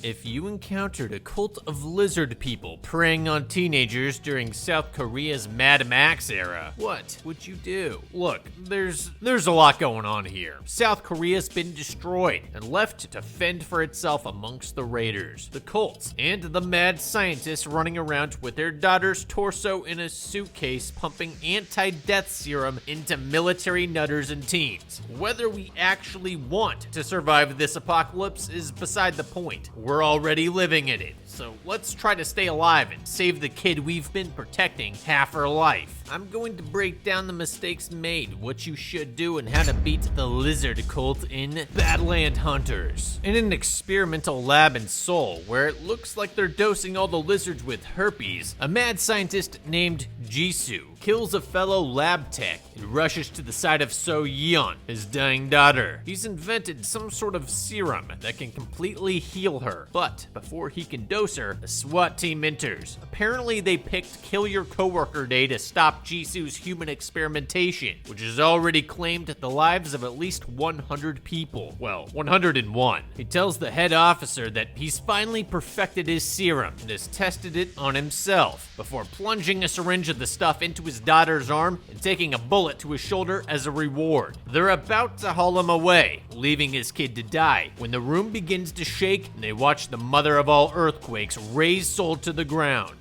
If you encountered a cult of lizard people preying on teenagers during South Korea's Mad Max era, what would you do? Look, there's a lot going on here. South Korea's been destroyed and left to fend for itself amongst the raiders, the cults, and the mad scientists running around with their daughter's torso in a suitcase pumping anti-death serum into military nutters and teens. Whether we actually want to survive this apocalypse is beside the point. We're already living in it, so let's try to stay alive and save the kid we've been protecting half her life. I'm going to break down the mistakes made, what you should do, and how to beat the lizard cult in Badland Hunters. In an experimental lab in Seoul, where it looks like they're dosing all the lizards with herpes, a mad scientist named Jisoo kills a fellow lab tech and rushes to the side of So Yeon, his dying daughter. He's invented some sort of serum that can completely heal her, but before he can dose her, a SWAT team enters. Apparently they picked Kill Your Coworker Day to stop Jisoo's human experimentation, which has already claimed the lives of at least 100 people. Well, 101. He tells the head officer that he's finally perfected his serum and has tested it on himself, before plunging a syringe of the stuff into his daughter's arm and taking a bullet to his shoulder as a reward. They're about to haul him away, leaving his kid to die, when the room begins to shake and they watch the mother of all earthquakes raze Seoul to the ground.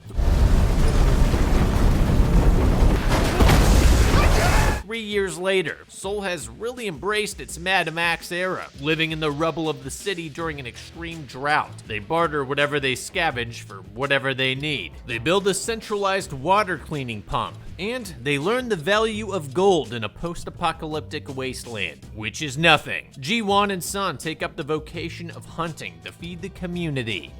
3 years later, Seoul has really embraced its Mad Max era, living in the rubble of the city during an extreme drought. They barter whatever they scavenge for whatever they need. They build a centralized water cleaning pump, and they learn the value of gold in a post-apocalyptic wasteland, which is nothing. Ji-won and Sun take up the vocation of hunting to feed the community.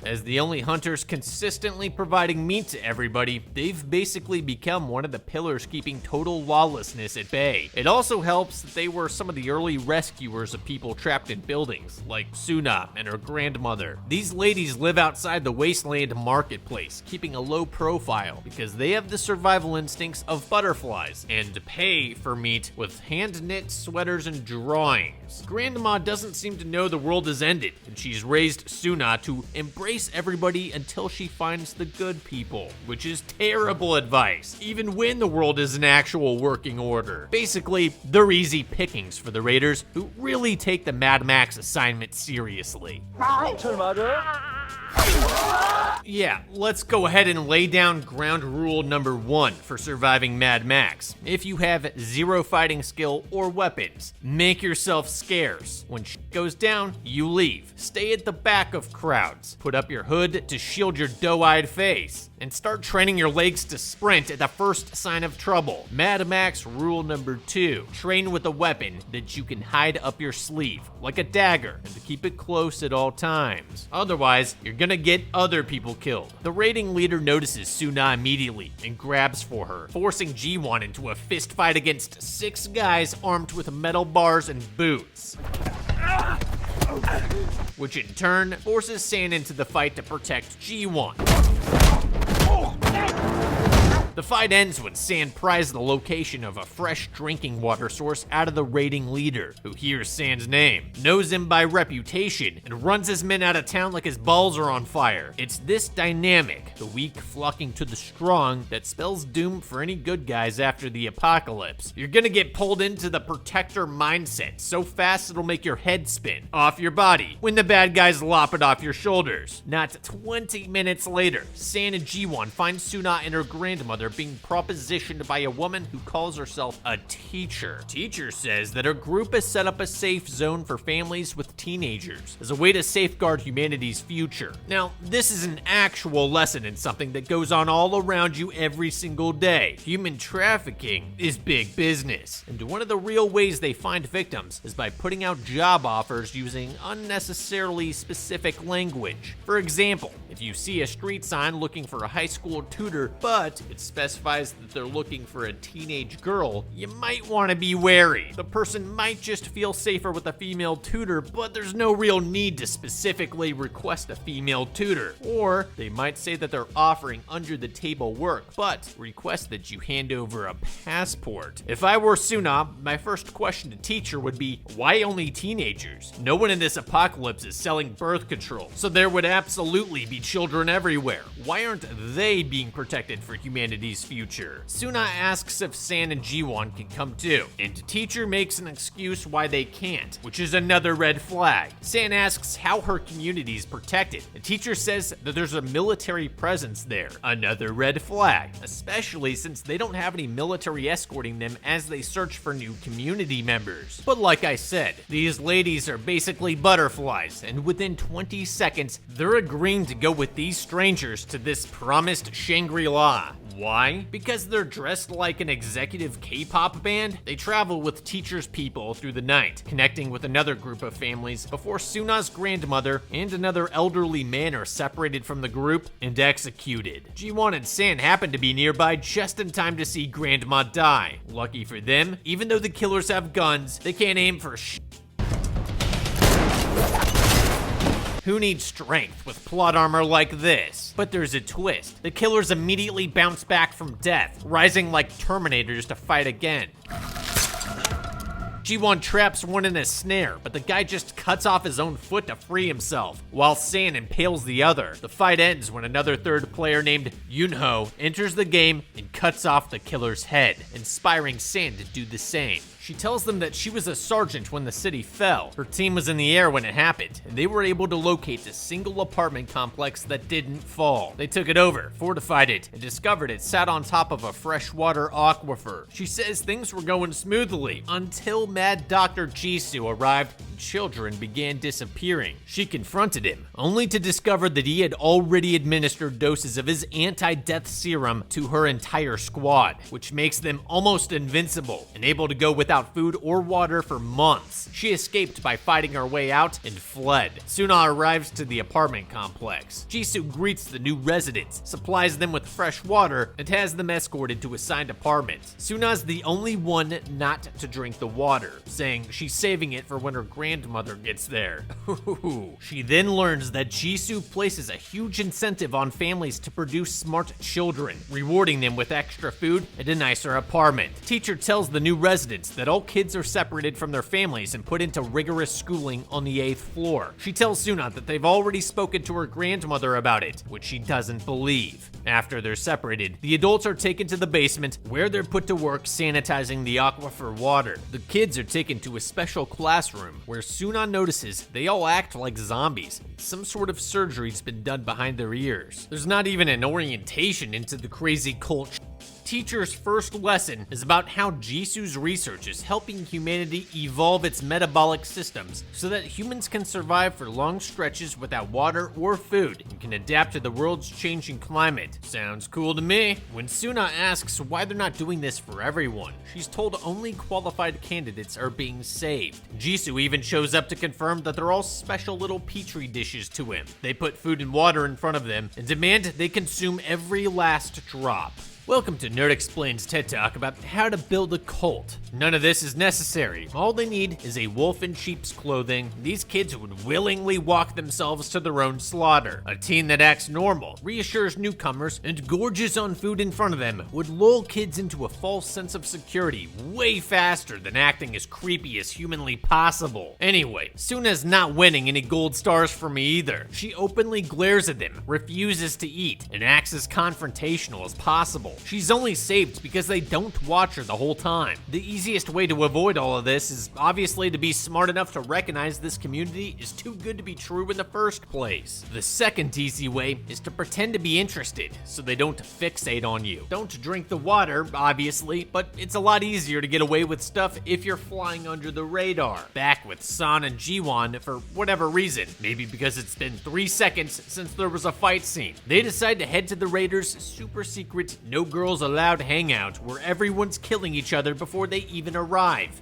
As the only hunters consistently providing meat to everybody, they've basically become one of the pillars keeping total lawlessness at bay. It also helps that they were some of the early rescuers of people trapped in buildings, like Suna and her grandmother. These ladies live outside the wasteland marketplace, keeping a low profile because they have the survival instincts of butterflies and pay for meat with hand-knit sweaters and drawings. Grandma doesn't seem to know the world has ended, and she's raised Suna to embrace everybody until she finds the good people, which is terrible advice, even when the world is in actual working order. Basically, they're easy pickings for the raiders who really take the Mad Max assignment seriously. Yeah, let's go ahead and lay down ground rule number 1 for surviving Mad Max. If you have 0 fighting skill or weapons, make yourself scarce. When shit goes down, you leave. Stay at the back of crowds. Put up your hood to shield your doe-eyed face. And start training your legs to sprint at the first sign of trouble. Mad Max rule number 2. Train with a weapon that you can hide up your sleeve, like a dagger, and to keep it close at all times. Otherwise, you're gonna get other people killed. The raiding leader notices Suna immediately and grabs for her, forcing Ji-won into a fist fight against 6 guys armed with metal bars and boots, which in turn forces San into the fight to protect Ji-won. The fight ends when San pries the location of a fresh drinking water source out of the raiding leader, who hears San's name, knows him by reputation, and runs his men out of town like his balls are on fire. It's this dynamic, the weak flocking to the strong, that spells doom for any good guys after the apocalypse. You're gonna get pulled into the protector mindset so fast it'll make your head spin off your body when the bad guys lop it off your shoulders. Not 20 minutes later, San and Ji-won find Suna and her grandmother being propositioned by a woman who calls herself a teacher. Teacher says that her group has set up a safe zone for families with teenagers as a way to safeguard humanity's future. Now, this is an actual lesson in something that goes on all around you every single day. Human trafficking is big business, and one of the real ways they find victims is by putting out job offers using unnecessarily specific language. For example, if you see a street sign looking for a high school tutor, but it's specifies that they're looking for a teenage girl, you might want to be wary. The person might just feel safer with a female tutor, but there's no real need to specifically request a female tutor. Or they might say that they're offering under-the-table work, but request that you hand over a passport. If I were Suna, my first question to teacher would be, why only teenagers? No one in this apocalypse is selling birth control, so there would absolutely be children everywhere. Why aren't they being protected for humanity's future? Suna asks if San and Jiwon can come too, and teacher makes an excuse why they can't, which is another red flag. San asks how her community is protected. The teacher says that there's a military presence there, another red flag, especially since they don't have any military escorting them as they search for new community members. But like I said, these ladies are basically butterflies, and within 20 seconds, they're agreeing to go with these strangers to this promised Shangri-La. Why? Because they're dressed like an executive K-pop band? They travel with teacher's people through the night, connecting with another group of families before Suna's grandmother and another elderly man are separated from the group and executed. Jiwon and San happen to be nearby just in time to see grandma die. Lucky for them, even though the killers have guns, they can't aim for Who needs strength with plot armor like this? But there's a twist. The killers immediately bounce back from death, rising like Terminators to fight again. Jiwon traps one in a snare, but the guy just cuts off his own foot to free himself, while San impales the other. The fight ends when another third player named Yunho enters the game and cuts off the killer's head, inspiring San to do the same. She tells them that she was a sergeant when the city fell. Her team was in the air when it happened, and they were able to locate a single apartment complex that didn't fall. They took it over, fortified it, and discovered it sat on top of a freshwater aquifer. She says things were going smoothly until Mad Dr. Jisoo arrived and children began disappearing. She confronted him, only to discover that he had already administered doses of his anti-death serum to her entire squad, which makes them almost invincible and able to go without food or water for months. She escaped by fighting her way out and fled. Suna arrives to the apartment complex. Jisoo greets the new residents, supplies them with fresh water, and has them escorted to assigned apartments. Suna's the only one not to drink the water, saying she's saving it for when her grandmother gets there. She then learns that Jisoo places a huge incentive on families to produce smart children, rewarding them with extra food and a nicer apartment. Teacher tells the new residents that all kids are separated from their families and put into rigorous schooling on the 8th floor. She tells Suna that they've already spoken to her grandmother about it, which she doesn't believe. After they're separated, the adults are taken to the basement where they're put to work sanitizing the aquifer water. The kids are taken to a special classroom where Suna notices they all act like zombies. Some sort of surgery's been done behind their ears. There's not even an orientation into the crazy cult. Teacher's first lesson is about how Jisoo's research is helping humanity evolve its metabolic systems so that humans can survive for long stretches without water or food and can adapt to the world's changing climate. Sounds cool to me. When Suna asks why they're not doing this for everyone, she's told only qualified candidates are being saved. Jisoo even shows up to confirm that they're all special little petri dishes to him. They put food and water in front of them and demand they consume every last drop. Welcome to Nerd Explains TED Talk about how to build a cult. None of this is necessary. All they need is a wolf in sheep's clothing. These kids would willingly walk themselves to their own slaughter. A teen that acts normal, reassures newcomers, and gorges on food in front of them would lull kids into a false sense of security way faster than acting as creepy as humanly possible. Anyway, Suna's not winning any gold stars for me either. She openly glares at them, refuses to eat, and acts as confrontational as possible. She's only saved because they don't watch her the whole time. The easiest way to avoid all of this is obviously to be smart enough to recognize this community is too good to be true in the first place. The second easy way is to pretend to be interested so they don't fixate on you. Don't drink the water, obviously, but it's a lot easier to get away with stuff if you're flying under the radar. Back with San and Jiwon for whatever reason, maybe because it's been 3 seconds since there was a fight scene. They decide to head to the Raiders' super secret no girls allowed hangout where everyone's killing each other before they even arrive.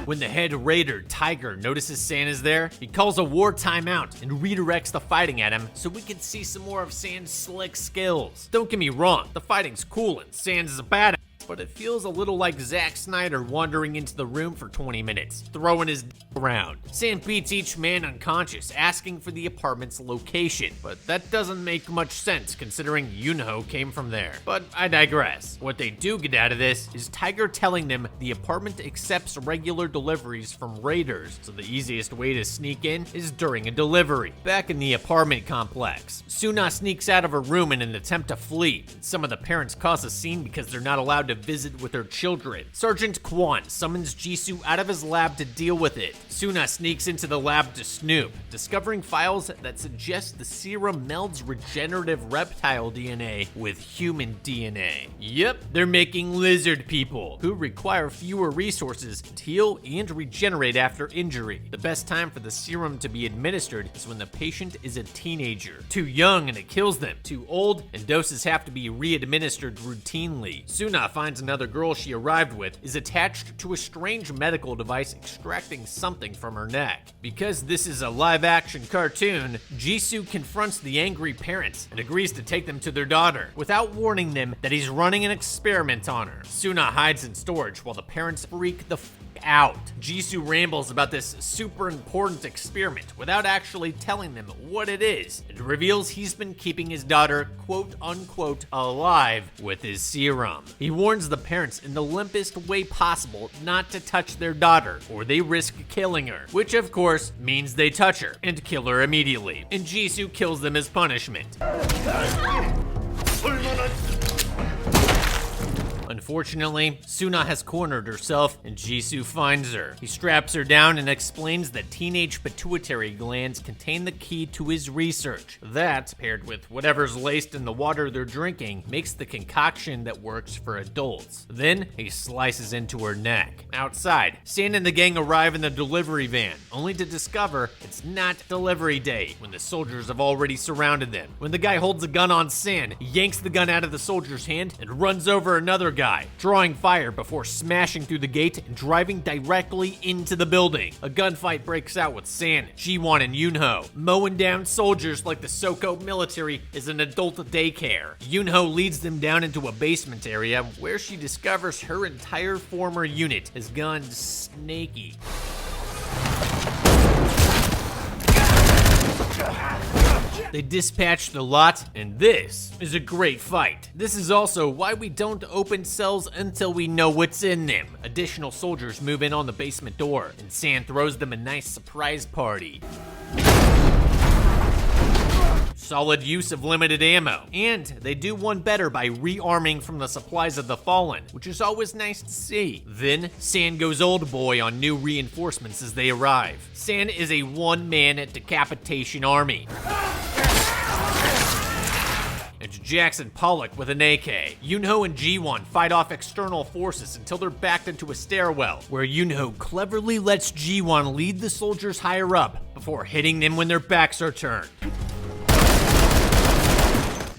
When the head raider, Tiger, notices San is there, he calls a war timeout and redirects the fighting at him so we can see some more of San's slick skills. Don't get me wrong, the fighting's cool and Sans is a badass, but it feels a little like Zack Snyder wandering into the room for 20 minutes, throwing his around. San beats each man unconscious, asking for the apartment's location, but that doesn't make much sense considering Yunho came from there. But I digress. What they do get out of this is Tiger telling them the apartment accepts regular deliveries from raiders, so the easiest way to sneak in is during a delivery. Back in the apartment complex, Suna sneaks out of her room in an attempt to flee, and some of the parents cause a scene because they're not allowed to visit with their children. Sergeant Kwon summons Jisoo out of his lab to deal with it. Suna sneaks into the lab to snoop, discovering files that suggest the serum melds regenerative reptile DNA with human DNA. Yep, they're making lizard people, who require fewer resources to heal and regenerate after injury. The best time for the serum to be administered is when the patient is a teenager. Too young and it kills them. Too old and doses have to be re-administered routinely. Suna finds another girl she arrived with is attached to a strange medical device extracting something from her neck. Because this is a live-action cartoon, Jisoo confronts the angry parents and agrees to take them to their daughter, without warning them that he's running an experiment on her. Suna hides in storage while the parents freak the out. Jisoo rambles about this super important experiment without actually telling them what it is, and reveals he's been keeping his daughter quote unquote alive with his serum. He warns the parents in the limpest way possible not to touch their daughter or they risk killing her, which of course means they touch her and kill her immediately, and Jisoo kills them as punishment. Unfortunately, Suna has cornered herself and Jisoo finds her. He straps her down and explains that teenage pituitary glands contain the key to his research. That, paired with whatever's laced in the water they're drinking, makes the concoction that works for adults. Then, he slices into her neck. Outside, San and the gang arrive in the delivery van, only to discover it's not delivery day when the soldiers have already surrounded them. When the guy holds a gun on San, he yanks the gun out of the soldier's hand and runs over another guy, drawing fire before smashing through the gate and driving directly into the building. A gunfight breaks out with San, Jiwon, and Yunho. Mowing down soldiers like the Soko military is an adult daycare. Yunho leads them down into a basement area where she discovers her entire former unit has gone snaky. They dispatch the lot, and this is a great fight. This is also why we don't open cells until we know what's in them. Additional soldiers move in on the basement door, and San throws them a nice surprise party. Solid use of limited ammo, and they do one better by rearming from the supplies of the Fallen, which is always nice to see. Then, San goes old boy on new reinforcements as they arrive. San is a one-man decapitation army. It's Jackson Pollock with an AK. Yunho and Jiwon fight off external forces until they're backed into a stairwell, where Yunho cleverly lets Jiwon lead the soldiers higher up before hitting them when their backs are turned.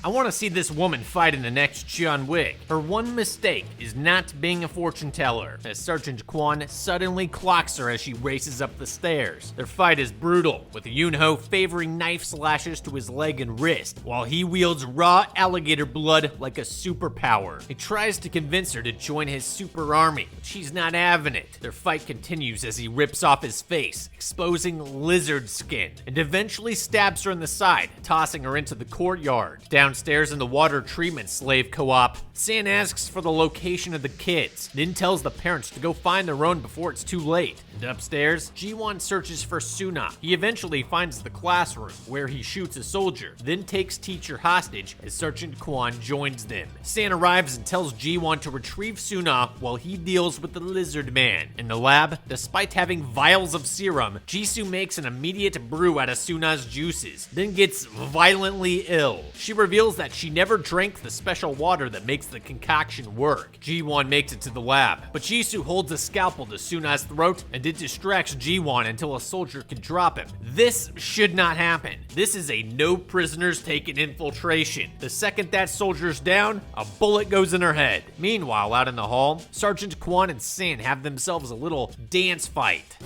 I want to see this woman fight in the next John Wick. Her one mistake is not being a fortune teller, as Sergeant Kwon suddenly clocks her as she races up the stairs. Their fight is brutal, with Yunho favoring knife slashes to his leg and wrist, while he wields raw alligator blood like a superpower. He tries to convince her to join his super army, but she's not having it. Their fight continues as he rips off his face, exposing lizard skin, and eventually stabs her in the side, tossing her into the courtyard. Downstairs in the water treatment slave co-op, San asks for the location of the kids, then tells the parents to go find their own before it's too late. And upstairs, Jiwon searches for Suna. He eventually finds the classroom, where he shoots a soldier, then takes teacher hostage as Sergeant Kwon joins them. San arrives and tells Jiwon to retrieve Suna while he deals with the lizard man. In the lab, despite having vials of serum, Jisoo makes an immediate brew out of Suna's juices, then gets violently ill. She reveals reveals that she never drank the special water that makes the concoction work. Ji-won makes it to the lab, but Jisoo holds a scalpel to Suna's throat, and it distracts Ji-won until a soldier can drop him. This should not happen. This is a no prisoners taken infiltration. The second that soldier's down, a bullet goes in her head. Meanwhile, out in the hall, Sergeant Kwon and San have themselves a little dance fight.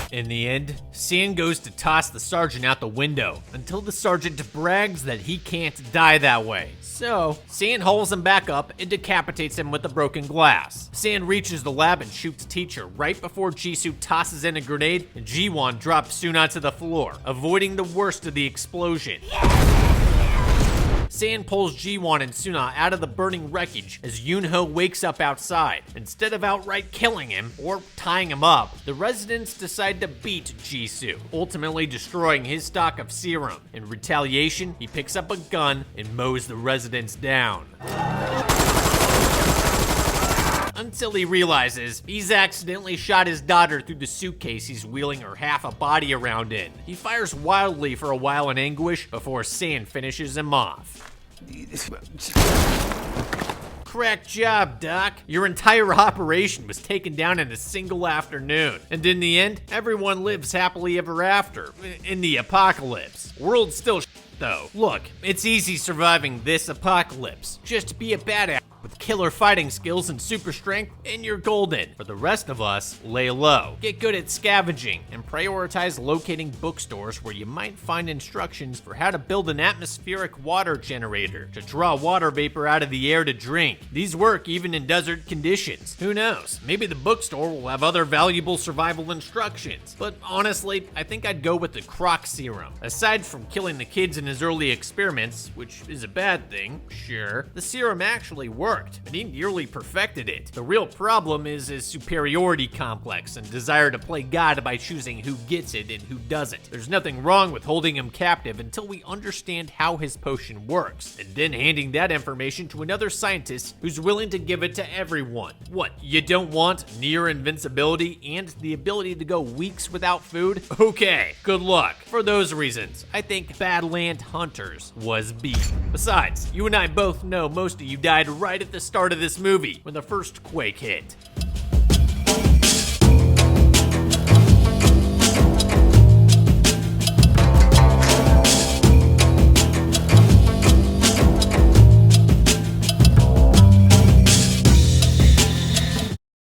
In the end, San goes to toss the sergeant out the window until the sergeant brags that he can't die that way. So, San hauls him back up and decapitates him with a broken glass. San reaches the lab and shoots Teacher right before Jisoo tosses in a grenade, and Ji-won drops Suna to the floor, avoiding the worst of the explosion. San pulls Ji-won and Suna out of the burning wreckage as Yoon-ho wakes up outside. Instead of outright killing him or tying him up, the residents decide to beat Jisoo, ultimately destroying his stock of serum. In retaliation, he picks up a gun and mows the residents down. Until he realizes he's accidentally shot his daughter through the suitcase he's wheeling her half a body around in. He fires wildly for a while in anguish before San finishes him off. Crack job, Doc. Your entire operation was taken down in a single afternoon. And in the end, everyone lives happily ever after. In the apocalypse. World's still though. Look, it's easy surviving this apocalypse. Just be a badass with killer fighting skills and super strength, and you're golden. For the rest of us, lay low. Get good at scavenging, and prioritize locating bookstores where you might find instructions for how to build an atmospheric water generator to draw water vapor out of the air to drink. These work even in desert conditions. Who knows? Maybe the bookstore will have other valuable survival instructions. But honestly, I think I'd go with the Croc serum. Aside from killing the kids in his early experiments, which is a bad thing, sure, the serum actually worked, and he nearly perfected it. The real problem is his superiority complex and desire to play God by choosing who gets it and who doesn't. There's nothing wrong with holding him captive until we understand how his potion works, and then handing that information to another scientist who's willing to give it to everyone. What, you don't want near invincibility and the ability to go weeks without food? Okay, good luck. For those reasons, I think Badland Hunters was B. Besides, you and I both know most of you died right at the start of this movie when the first quake hit.